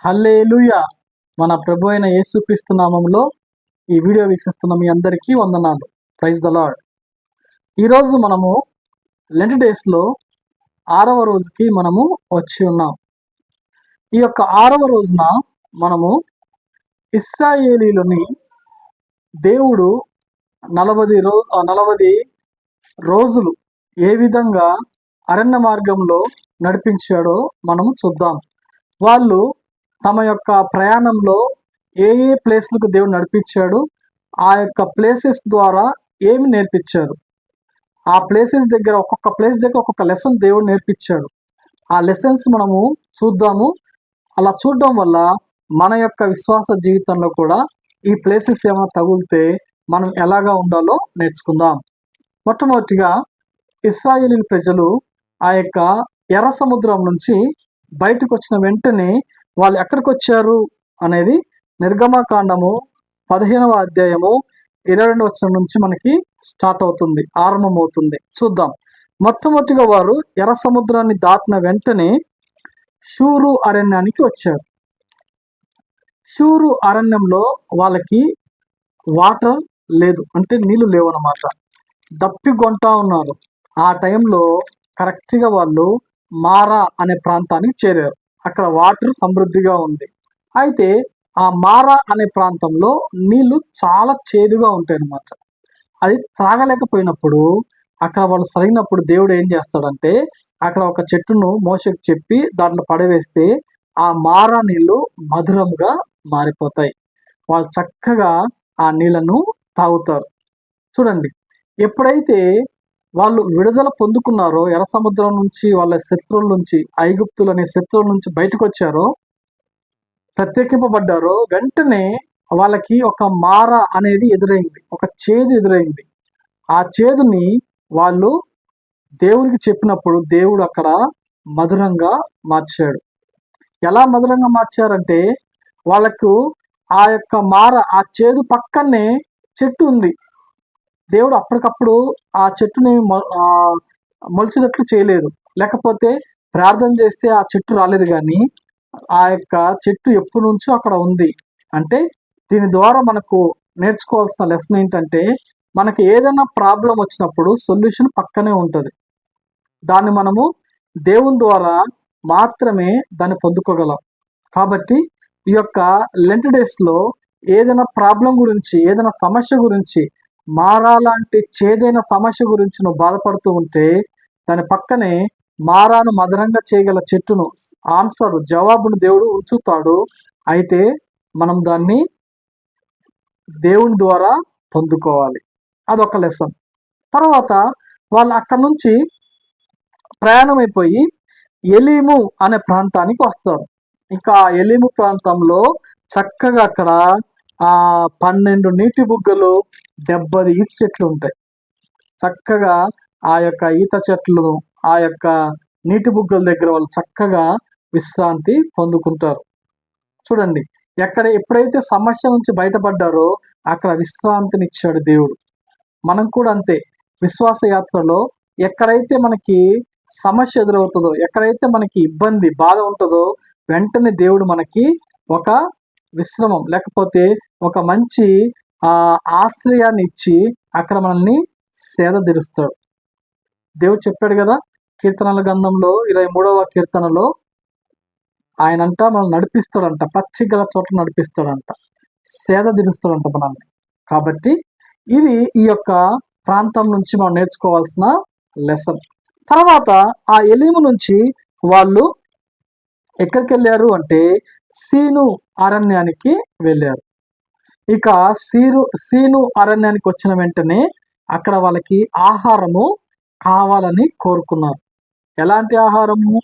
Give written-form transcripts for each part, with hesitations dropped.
హల్లెలూయా. మన ప్రభు అయిన యేసుక్రీస్తు నామములో ఈ వీడియో వీక్షిస్తున్న మీ అందరికీ వందనాలు. Praise the lord. ఈరోజు మనము లెంట్ డేస్లో 6వ రోజుకి మనము వచ్చి ఉన్నాం. ఈ యొక్క 6వ రోజున మనము ఇశ్రాయేలీయులని దేవుడు 40 రోజులు ఏ విధంగా అరణ్య మార్గంలో నడిపించాడో మనము చూద్దాం. వాళ్ళు తమ యొక్క ప్రయాణంలో ఏ ప్లేస్లకు దేవుడు నడిపించాడు, ఆ యొక్క ప్లేసెస్ ద్వారా ఏమి నేర్పించారు, ఆ ప్లేసెస్ దగ్గర ఒక్కొక్క ప్లేస్ దగ్గర ఒక్కొక్క లెసన్ దేవుడు నేర్పించాడు. ఆ లెసన్స్ మనము చూద్దాము. అలా చూడడం వల్ల మన యొక్క విశ్వాస జీవితంలో కూడా ఈ ప్లేసెస్ ఏమైనా తగిలితే మనం ఎలాగా ఉండాలో నేర్చుకుందాం. మొట్టమొదటిగా ఇశ్రాయేలీయుల ప్రజలు ఆ యొక్క ఎర్ర సముద్రం నుంచి బయటకు వచ్చిన వెంటనే వాళ్ళు ఎక్కడికి వచ్చారు అనేది నిర్గమకాండము 15వ అధ్యాయము 22వ వచనం నుంచి మనకి స్టార్ట్ అవుతుంది, ఆరంభమవుతుంది. చూద్దాం. మొట్టమొదటిగా వారు ఎర్ర సముద్రాన్ని దాటిన వెంటనే షూరు అరణ్యానికి వచ్చారు. షూరు అరణ్యంలో వాళ్ళకి వాటర్ లేదు, అంటే నీళ్లు లేవు అన్నమాట. దప్పిగొంటా ఉన్నారు. ఆ టైంలో కరెక్ట్గా వాళ్ళు మారా అనే ప్రాంతానికి చేరారు. అక్కడ వాటర్ సమృద్ధిగా ఉంది. అయితే ఆ మారా అనే ప్రాంతంలో నీళ్లు చాలా చేదుగా ఉంటాయి అన్నమాట. అది త్రాగలేకపోయినప్పుడు అక్కడ వాళ్ళు సరైనప్పుడు దేవుడు ఏం చేస్తాడంటే అక్కడ ఒక చెట్టును మోషకు చెప్పి దాంట్లో పడవేస్తే ఆ మారా నీళ్లు మధురంగా మారిపోతాయి. వాళ్ళు చక్కగా ఆ నీళ్లను తాగుతారు. చూడండి, ఎప్పుడైతే వాళ్ళు విడుదల పొందుకున్నారో, ఎర్ర సముద్రం నుంచి వాళ్ళ శత్రువుల నుంచి, ఐగుప్తులు అనే శత్రువుల నుంచి బయటకు వచ్చారో, ప్రత్యేకింపబడ్డారో, వెంటనే వాళ్ళకి ఒక మార అనేది ఎదురైంది, ఒక చేదు ఎదురైంది. ఆ చేదుని వాళ్ళు దేవుడికి చెప్పినప్పుడు దేవుడు అక్కడ మధురంగా మార్చాడు. ఎలా మధురంగా మార్చారంటే వాళ్ళకు ఆ యొక్క మార, ఆ చేదు పక్కనే చెట్టు ఉంది. దేవుడు అప్పటికప్పుడు ఆ చెట్టుని మొలిచినట్లు చేయలేదు, లేకపోతే ప్రార్థన చేస్తే ఆ చెట్టు రాలేదు. కానీ ఆ యొక్క చెట్టు ఎప్పటి నుంచో అక్కడ ఉంది. అంటే దీని ద్వారా మనకు నేర్చుకోవాల్సిన లెసన్ ఏంటంటే మనకి ఏదైనా ప్రాబ్లం వచ్చినప్పుడు సొల్యూషన్ పక్కనే ఉంటుంది. దాన్ని మనము దేవుని ద్వారా మాత్రమే దాన్ని పొందుకోగలం. కాబట్టి ఈ యొక్క లెంట్ డేస్లో ఏదైనా ప్రాబ్లం గురించి, ఏదైనా సమస్య గురించి, మారా లాంటి చేదైన సమస్య గురించి నువ్వు బాధపడుతూ ఉంటే దాని పక్కనే మారాను మధురంగా చేయగల చెట్టును, జవాబును దేవుడు ఉంచుతాడు. అయితే మనం దాన్ని దేవుని ద్వారా పొందుకోవాలి. అదొక లెసన్. తర్వాత వాళ్ళు అక్కడ నుంచి ప్రయాణం అయిపోయి ఎలీము అనే ప్రాంతానికి వస్తారు. ఇంకా ఎలీము ప్రాంతంలో చక్కగా అక్కడ 12 నీటి బుగ్గలు, 70 ఈత చెట్లు ఉంటాయి. చక్కగా ఆ యొక్క ఈత చెట్లు, ఆ యొక్క నీటి బుగ్గల దగ్గర వాళ్ళు చక్కగా విశ్రాంతి పొందుకుంటారు. చూడండి, ఎప్పుడైతే సమస్య నుంచి బయటపడ్డారో అక్కడ విశ్రాంతినిచ్చాడు దేవుడు. మనం కూడా అంతే. విశ్వాస యాత్రలో ఎక్కడైతే మనకి సమస్య ఎదురవుతుందో, ఎక్కడైతే మనకి ఇబ్బంది, బాధ ఉంటుందో వెంటనే దేవుడు మనకి ఒక విశ్రమం, లేకపోతే ఒక మంచి ఆశ్రయాన్ని ఇచ్చి అక్కడ మనల్ని సేద తీరుస్తాడు. దేవుడు చెప్పాడు కదా, కీర్తనల గ్రంథంలో 23వ కీర్తనలో ఆయనంట మనం నడిపిస్తాడంట, పచ్చిగల చోట నడిపిస్తాడంట, సేద తీరుస్తాడంట మనల్ని. కాబట్టి ఇది ఈ యొక్క ప్రాంతం నుంచి మనం నేర్చుకోవాల్సిన లెసన్. తర్వాత ఆ ఎలీము నుంచి వాళ్ళు ఎక్కడికి వెళ్ళారు అంటే సీను అరణ్యానికి వెళ్ళారు. ఇక సీను అరణ్యానికి వచ్చిన వెంటనే అక్కడ వాళ్ళకి ఆహారము కావాలని కోరుకున్నారు. ఎలాంటి ఆహారము?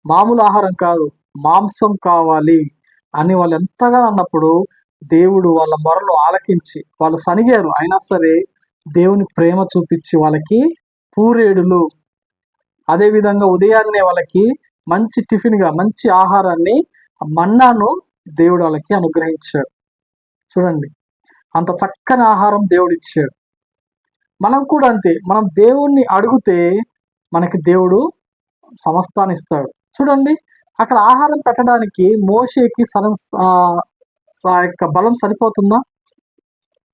మామూలు ఆహారం కాదు, మాంసం కావాలి అని వాళ్ళు ఎంతగా అన్నప్పుడు దేవుడు వాళ్ళ మొరలు ఆలకించి, వాళ్ళు సనిగారు, అయినా సరే దేవుని ప్రేమ చూపించి వాళ్ళకి పూరేడులు, అదేవిధంగా ఉదయాన్నే వాళ్ళకి మంచి టిఫిన్గా మంచి ఆహారాన్ని, మన్నాను దేవుడు వాళ్ళకి అనుగ్రహించాడు. చూడండి, అంత చక్కని ఆహారం దేవుడు ఇచ్చాడు. మనం కూడా అంతే. మనం దేవుణ్ణి అడిగితే మనకి దేవుడు సమస్తాన్ని ఇస్తాడు. చూడండి, అక్కడ ఆహారం పెట్టడానికి మోషేకి యొక్క బలం సరిపోతుందా?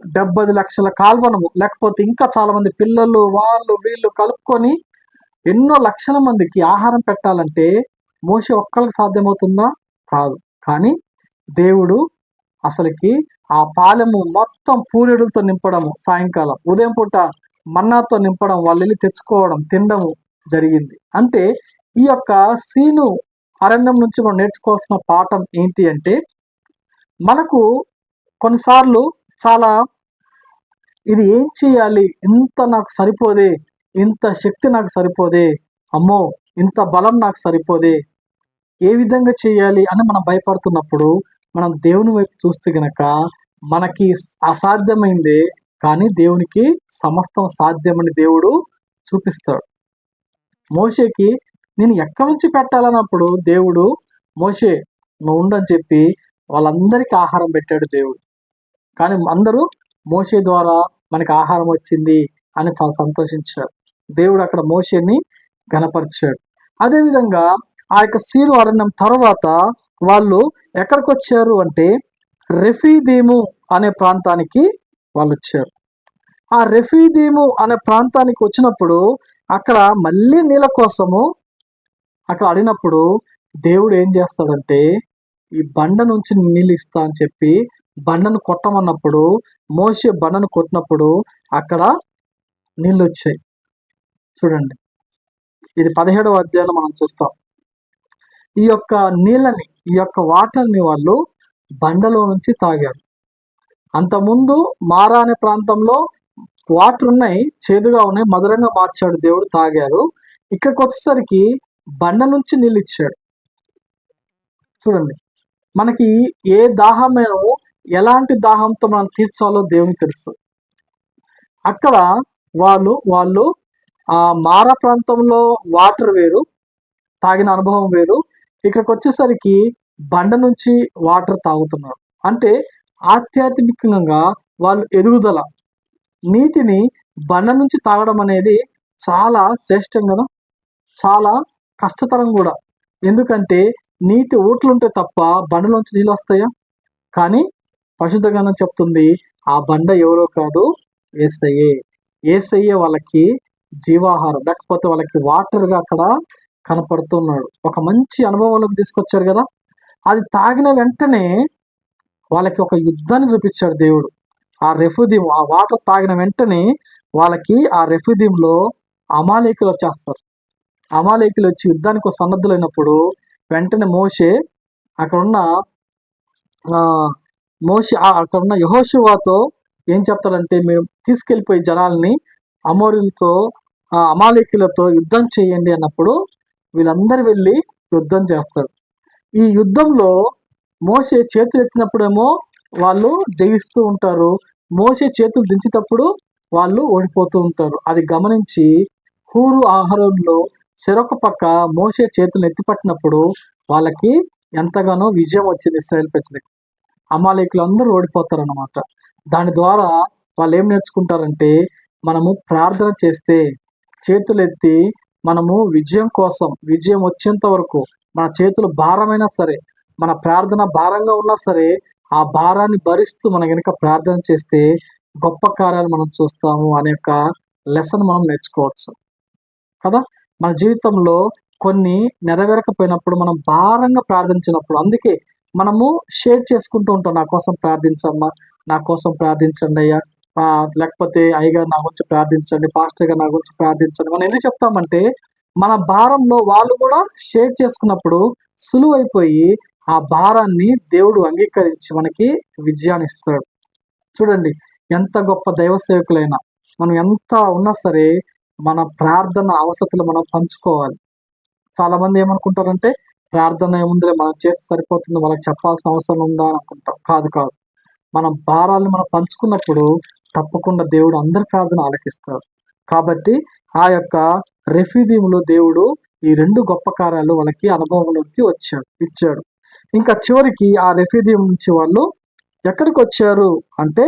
70 లక్షల కాల్బలము, లేకపోతే ఇంకా చాలా మంది పిల్లలు వాళ్ళు వీళ్ళు కలుపుకొని ఎన్నో లక్షల మందికి ఆహారం పెట్టాలంటే మోషే ఒక్కరికి సాధ్యమవుతుందా? కాదు. కానీ దేవుడు అసలుకి ఆ పాలెము మొత్తం పూరెడులతో నింపడము, సాయంకాలం ఉదయం పూట మన్నాతో నింపడం, వాళ్ళు వెళ్ళి తెచ్చుకోవడం, తినడము జరిగింది. అంటే ఈ యొక్క సీను అరణ్యం నుంచి మనం నేర్చుకోవాల్సిన పాఠం ఏంటి అంటే, మనకు కొన్నిసార్లు చాలా ఇది ఏం చేయాలి, ఇంత నాకు సరిపోదే, ఇంత శక్తి నాకు సరిపోదే, అమ్మో ఇంత బలం నాకు సరిపోదే, ఏ విధంగా చేయాలి అని మనం భయపడుతున్నప్పుడు మనం దేవుని వైపు చూస్తే గనక మనకి అసాధ్యమైందే కానీ దేవునికి సమస్తం సాధ్యమని దేవుడు చూపిస్తాడు. మోషేకి నేను ఎక్కడి నుంచి పెట్టాలన్నప్పుడు దేవుడు మోషే నువ్వు ఉండని చెప్పి వాళ్ళందరికీ ఆహారం పెట్టాడు దేవుడు. కానీ అందరూ మోషే ద్వారా మనకి ఆహారం వచ్చింది అని చాలా సంతోషించారు. దేవుడు అక్కడ మోషేని ఘనపరిచాడు. అదేవిధంగా ఆ యొక్క సీను అరణ్యం తర్వాత వాళ్ళు ఎక్కడికి వచ్చారు అంటే రెఫీదీము అనే ప్రాంతానికి వాళ్ళు వచ్చారు. ఆ రెఫీదీము అనే ప్రాంతానికి వచ్చినప్పుడు అక్కడ మళ్ళీ నీళ్ళ కోసము అక్కడ అడిగినప్పుడు దేవుడు ఏం చేస్తాడంటే ఈ బండ నుంచి నీళ్ళు ఇస్తా అని చెప్పి బండను కొట్టమన్నప్పుడు మోషే బండను కొట్టినప్పుడు అక్కడ నీళ్ళు వచ్చాయి. చూడండి, ఇది 17వ అధ్యాయంలో మనం చూస్తాం. ఈ యొక్క నీళ్ళని, ఈ యొక్క వాటర్ని వాళ్ళు బండలో నుంచి తాగారు. అంతకుముందు మారా అనే ప్రాంతంలో వాటర్ ఉన్నాయి, చేదుగా ఉన్నాయి, మధురంగా మార్చాడు దేవుడు, తాగారు. ఇక్కడికి వచ్చేసరికి బండ నుంచి నీళ్ళు ఇచ్చాడు. చూడండి, మనకి ఏ దాహమేనో ఎలాంటి దాహంతో మనం తీర్చాలో దేవునికి తెలుసు. అక్కడ వాళ్ళు ఆ మారా ప్రాంతంలో వాటర్ వేరు, తాగిన అనుభవం వేరు. ఇక్కడికి వచ్చేసరికి బండ నుంచి వాటర్ తాగుతున్నారు. అంటే ఆధ్యాత్మికంగా వాళ్ళు ఎదుగుదల. నీటిని బండ నుంచి తాగడం అనేది చాలా శ్రేష్టం కదా, చాలా కష్టతరం కూడా. ఎందుకంటే నీటి ఊట్లుంటే తప్ప బండలోంచి నీళ్ళు వస్తాయా? కానీ పరిశుద్ధ గ్రంథం చెప్తుంది ఆ బండ ఎవరో కాదు, యేసయ్యే. యేసయ్యే వాళ్ళకి జీవాహారం, లేకపోతే వాళ్ళకి వాటర్గా అక్కడ కనపడుతున్నాడు. ఒక మంచి అనుభవంలోకి తీసుకొచ్చారు కదా. అది తాగిన వెంటనే వాళ్ళకి ఒక యుద్ధాన్ని చూపించాడు దేవుడు. ఆ రెఫీదీము, ఆ వాటర్ తాగిన వెంటనే వాళ్ళకి ఆ రెఫీదీంలో అమాలేకులు వచ్చేస్తారు. అమాలేకులు వచ్చి యుద్ధానికి సన్నద్ధులైనప్పుడు వెంటనే మోషే అక్కడున్న యెహోషువతో ఏం చెప్తాడంటే, మీరు తీసుకెళ్ళిపోయి జనాల్ని అమోరీలతో అమాలేకులతో యుద్ధం చేయండి అన్నప్పుడు వీళ్ళందరూ వెళ్ళి యుద్ధం చేస్తారు. ఈ యుద్ధంలో మోషే చేతులు ఎత్తినప్పుడేమో వాళ్ళు జయిస్తూ ఉంటారు, మోషే చేతులు దించేటప్పుడు వాళ్ళు ఓడిపోతూ ఉంటారు. అది గమనించి హూరు ఆహారంలో చెరొక పక్క మోషే చేతులు ఎత్తిపట్టినప్పుడు వాళ్ళకి ఎంతగానో విజయం వచ్చింది ఇశ్రాయేలు ప్రజలకి. అమాలేకులు అందరూ ఓడిపోతారు అన్నమాట. దాని ద్వారా వాళ్ళు ఏం నేర్చుకుంటారంటే, మనము ప్రార్థన చేస్తే చేతులెత్తి మనము విజయం కోసం, విజయం వచ్చేంత వరకు మన చేతులు భారమైనా సరే, మన ప్రార్థన భారంగా ఉన్నా సరే, ఆ భారాన్ని భరిస్తూ మనం కనుక ప్రార్థన చేస్తే గొప్ప కార్యాలు మనం చూస్తాము అనే ఒక లెసన్ మనం నేర్చుకోవచ్చు కదా. మన జీవితంలో కొన్ని నెరవేరకపోయినప్పుడు మనం భారంగా ప్రార్థించినప్పుడు, అందుకే మనము షేర్ చేసుకుంటూ ఉంటాం, నా కోసం ప్రార్థించమ్మా, నా కోసం ప్రార్థించండి అయ్యా, లేకపోతే అయ్యగారు నా గురించి ప్రార్థించండి, పాస్టర్ గారు నా గురించి ప్రార్థించండి. మనం ఎందుకు చెప్తామంటే మన భారంలో వాళ్ళు కూడా షేర్ చేసుకున్నప్పుడు సులువైపోయి ఆ భారాన్ని దేవుడు అంగీకరించి మనకి విజయాన్ని ఇస్తాడు. చూడండి, ఎంత గొప్ప దైవ సేవకులైనా మనం ఎంత ఉన్నా సరే మన ప్రార్థన అవసరతలు మనం పంచుకోవాలి. చాలా మంది ఏమనుకుంటారంటే, ప్రార్థన ఏముందిలే మన చేతి సరిపోతుంది, వాళ్ళకి చెప్పాల్సిన అవసరం ఉందా అని అనుకుంటాం. కాదు. మన భారాలను మనం పంచుకున్నప్పుడు తప్పకుండా దేవుడు అందరి ప్రార్థన ఆలకిస్తాడు. కాబట్టి ఆ యొక్క రెఫీదీములో దేవుడు ఈ 2 గొప్ప కార్యాలు వాళ్ళకి అనుభవంలోకి ఇచ్చాడు. ఇంకా చివరికి ఆ రెఫీదీం నుంచి వాళ్ళు ఎక్కడికి వచ్చారు అంటే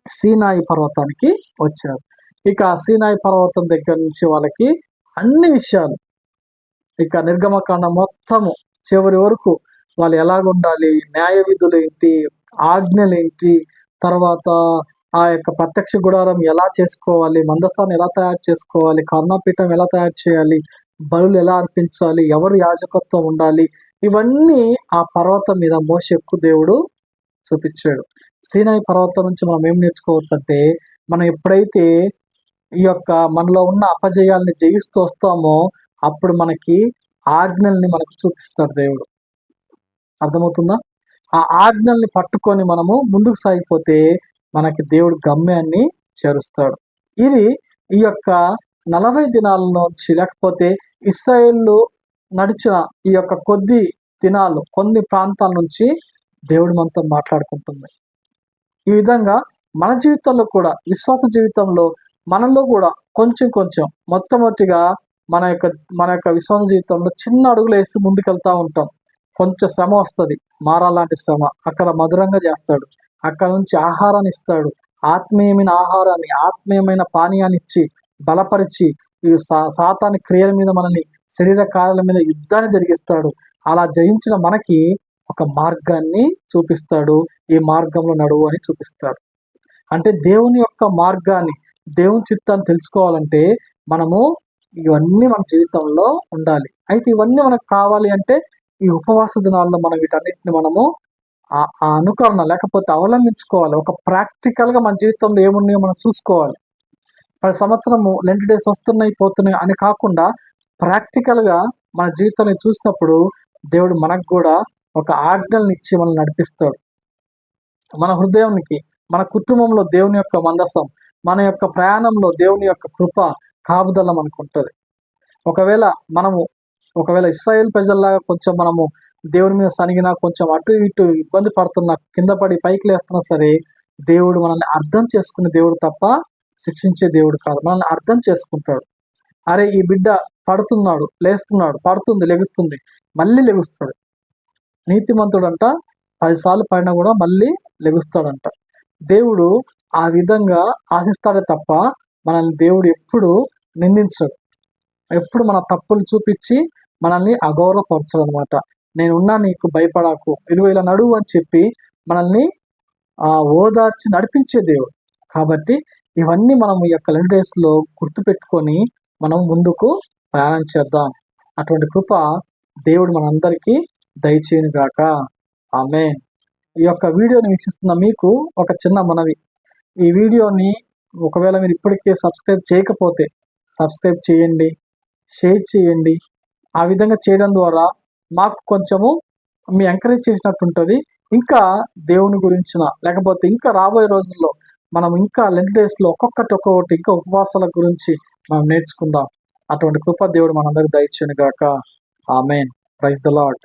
సీనాయి పర్వతానికి వచ్చారు. ఇక సీనాయి పర్వతం దగ్గర నుంచి వాళ్ళకి అన్ని విషయాలు, ఇక నిర్గమకాండం మొత్తము చివరి వరకు వాళ్ళు ఎలాగుండాలి, న్యాయ విధులు ఏంటి, ఆజ్ఞలు ఏంటి, తర్వాత ఆ యొక్క ప్రత్యక్ష గుడారం ఎలా చేసుకోవాలి, మందసాన్ని ఎలా తయారు చేసుకోవాలి, కరుణాపీఠం ఎలా తయారు చేయాలి, బలులు ఎలా అర్పించాలి, ఎవరు యాజకత్వం ఉండాలి, ఇవన్నీ ఆ పర్వతం మీద మోషేకు దేవుడు చూపించాడు. సీనాయి పర్వతం నుంచి మనం ఏం నేర్చుకోవచ్చు అంటే, మనం ఎప్పుడైతే ఈ యొక్క మనలో ఉన్న అపజయాల్ని జయిస్తూ వస్తామో అప్పుడు మనకి ఆజ్ఞల్ని మనకు చూపిస్తాడు దేవుడు. అర్థమవుతుందా? ఆ ఆజ్ఞల్ని పట్టుకొని మనము ముందుకు సాగిపోతే మనకి దేవుడు గమ్యాన్ని చేరుస్తాడు. ఇది ఈ యొక్క 40 దినాల నుంచి, లేకపోతే ఇశ్రాయేలు నడిచిన ఈ యొక్క కొద్ది దినాలు, కొన్ని ప్రాంతాల నుంచి దేవుడు మనతో మాట్లాడుకుంటుంది. ఈ విధంగా మన జీవితంలో కూడా, విశ్వాస జీవితంలో మనలో కూడా కొంచెం కొంచెం మొట్టమొదటిగా మన యొక్క విశ్వాస జీవితంలో చిన్న అడుగులు వేసి ముందుకెళ్తా ఉంటాం. కొంచెం శ్రమ వస్తుంది, మారాలాంటి శ్రమ. అక్కడ మధురంగా చేస్తాడు, అక్కడ నుంచి ఆహారాన్ని ఇస్తాడు, ఆత్మీయమైన ఆహారాన్ని, ఆత్మీయమైన పానీయాన్ని ఇచ్చి బలపరిచి ఈ సాతాని క్రియల మీద మనల్ని, శరీర కార్యాల మీద యుద్ధాన్ని జరిగిస్తాడు. అలా జయించిన మనకి ఒక మార్గాన్ని చూపిస్తాడు. ఈ మార్గంలో నడువు అని చూపిస్తాడు. అంటే దేవుని యొక్క మార్గాన్ని, దేవుని చిత్తాన్ని తెలుసుకోవాలంటే మనము ఇవన్నీ మన జీవితంలో ఉండాలి. అయితే ఇవన్నీ మనకు కావాలి అంటే ఈ ఉపవాస దినాల్లో మనం వీటన్నిటిని మనము ఆ అనుకరణ లేకపోతే అవలంబించుకోవాలి. ఒక ప్రాక్టికల్గా మన జీవితంలో ఏమున్నాయో మనం చూసుకోవాలి. ప్రతి సంవత్సరము లెంట్ డేస్ వస్తున్నాయి పోతున్నాయి అని కాకుండా ప్రాక్టికల్గా మన జీవితాన్ని చూసినప్పుడు దేవుడు మనకు కూడా ఒక ఆజ్ఞల్ని ఇచ్చి మనల్ని నడిపిస్తాడు. మన హృదయానికి, మన కుటుంబంలో దేవుని యొక్క మందసం, మన యొక్క ప్రయాణంలో దేవుని యొక్క కృప కాపుదల మనకు ఉంటుంది. ఒకవేళ ఇశ్రాయేల్ ప్రజల్లాగా కొంచెం మనము దేవుని మీద సనిగినా, కొంచెం అటు ఇటు ఇబ్బంది పడుతున్నా, కింద పడి పైకి లేస్తున్నా సరే, దేవుడు మనల్ని అర్థం చేసుకునే దేవుడు తప్ప శిక్షించే దేవుడు కాదు. మనల్ని అర్థం చేసుకుంటాడు. అరే ఈ బిడ్డ పడుతున్నాడు, లేస్తున్నాడు, పడుతుంది, లెగుస్తుంది, మళ్ళీ లెగుస్తాడు. నీతిమంతుడంట 10 సార్లు పడినా కూడా మళ్ళీ లెగుస్తాడంట. దేవుడు ఆ విధంగా ఆశిస్తాడే తప్ప మనల్ని దేవుడు ఎప్పుడు నిందించడు. ఎప్పుడు మన తప్పులు చూపించి మనల్ని అగౌరవపరచడు అనమాట. నేనున్నా, నీకు భయపడాకు, ఇదిగో ఇలా నడువు అని చెప్పి మనల్ని ఓదార్చి నడిపించే దేవుడు. కాబట్టి ఇవన్నీ మనం ఈ యొక్క 2 డేస్లో గుర్తుపెట్టుకొని మనం ముందుకు ప్రయాణం చేద్దాం. అటువంటి కృప దేవుడు మనందరికీ దయచేయును గాక. ఆమేన్. ఈ యొక్క వీడియోని వీక్షిస్తున్న మీకు ఒక చిన్న మనవి. ఈ వీడియోని ఒకవేళ మీరు ఇప్పటికే సబ్స్క్రైబ్ చేయకపోతే సబ్స్క్రైబ్ చేయండి, షేర్ చేయండి. ఆ విధంగా చేయడం ద్వారా మాకు కొంచెము మీ ఎంకరేజ్ చేసినట్టు ఉంటుంది. ఇంకా దేవుని గురించిన, లేకపోతే ఇంకా రాబోయే రోజుల్లో మనం ఇంకా లెంట్ డేస్లో ఒక్కొక్కటి ఇంకా ఉపవాసాల గురించి మనం నేర్చుకుందాం. అటువంటి కృప దేవుడు మనందరికి దయచేయును గాక. ఆమేన్. Praise the lord.